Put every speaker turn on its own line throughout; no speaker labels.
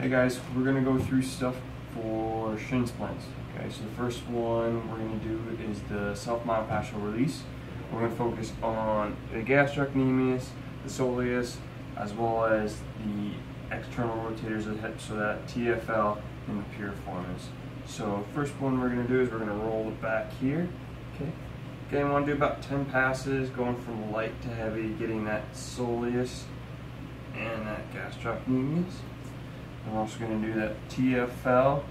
Hey guys, we're going to go through stuff for shin splints. Okay, so the first one we're going to do is the self-myofascial release. We're going to focus on the gastrocnemius, the soleus, as well as the external rotators of the hip, so that TFL and the piriformis. So first one we're going to do is we're going to roll it back here. Okay, again, we want to do about 10 passes, going from light to heavy, getting that soleus and that gastrocnemius. I'm also going to do that TFL, okay.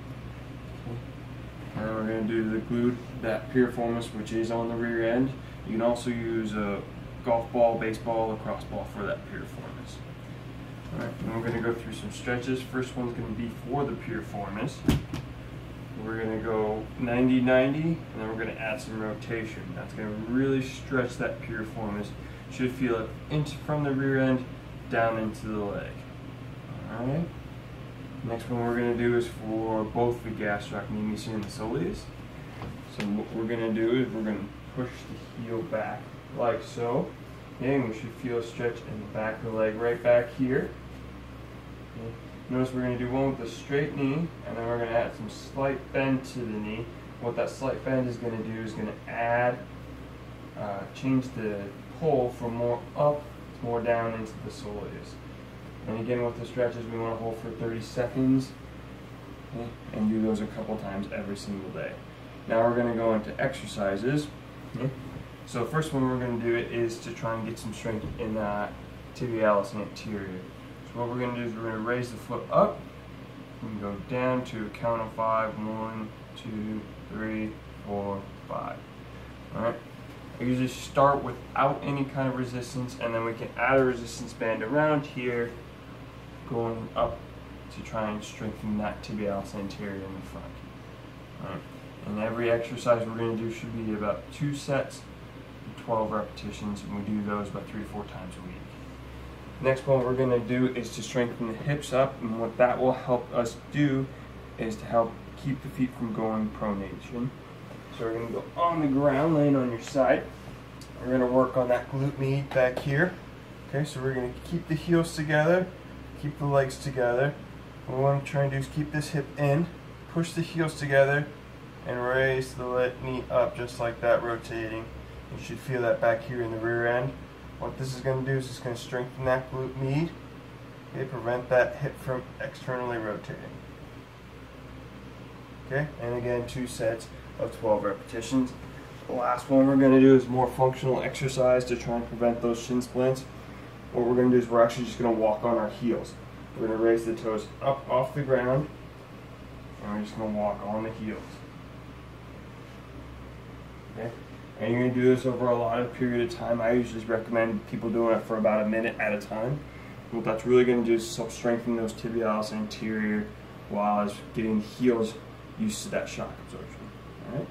And then we're going to do the glute, that piriformis, which is on the rear end. You can also use a golf ball, baseball, lacrosse ball for that piriformis. Alright, and we're going to go through some stretches. First one's going to be for the piriformis. We're going to go 90-90, and then we're going to add some rotation. That's going to really stretch that piriformis. You should feel it from the rear end down into the leg. Alright. Next one we're going to do is for both the gastrocnemius and the soleus. So what we're going to do is we're going to push the heel back like so. Okay, and we should feel a stretch in the back of the leg right back here. Okay. Notice we're going to do one with the straight knee, and then we're going to add some slight bend to the knee. What that slight bend is going to do is going to add, change the pull from more up to more down into the soleus. And again, with the stretches, we want to hold for 30 seconds, okay, and do those a couple times every single day. Now we're going to go into exercises. Okay. So the first one we're going to do is to try and get some strength in that tibialis anterior. So what we're going to do is we're going to raise the foot up and go down to a count of 5. 1, 2, 3, 4, 5. All right. I usually start without any kind of resistance, and then we can add a resistance band around here, going up to try and strengthen that tibialis anterior in the front. All right. And every exercise we're going to do should be about 2 sets, 12 repetitions, and we do those about 3 to 4 times a week. Next one we're going to do is to strengthen the hips up, and what that will help us do is to help keep the feet from going pronation. So we're going to go on the ground, laying on your side. We're going to work on that glute med back here. Okay, so we're going to keep the heels together, keep the legs together. What we want to try and do is keep this hip in, push the heels together, and raise the knee up just like that, rotating. You should feel that back here in the rear end. What this is going to do is it's going to strengthen that glute med, okay, prevent that hip from externally rotating. Okay, and again, 2 sets of 12 repetitions. The last one we're going to do is more functional exercise to try and prevent those shin splints. What we're going to do is we're actually just going to walk on our heels. We're going to raise the toes up off the ground, and we're just going to walk on the heels. Okay, and you're going to do this over a lot of period of time. I usually recommend people doing it for about a minute at a time. What that's really going to do is help strengthen those tibialis anterior while getting the heels used to that shock absorption. All right.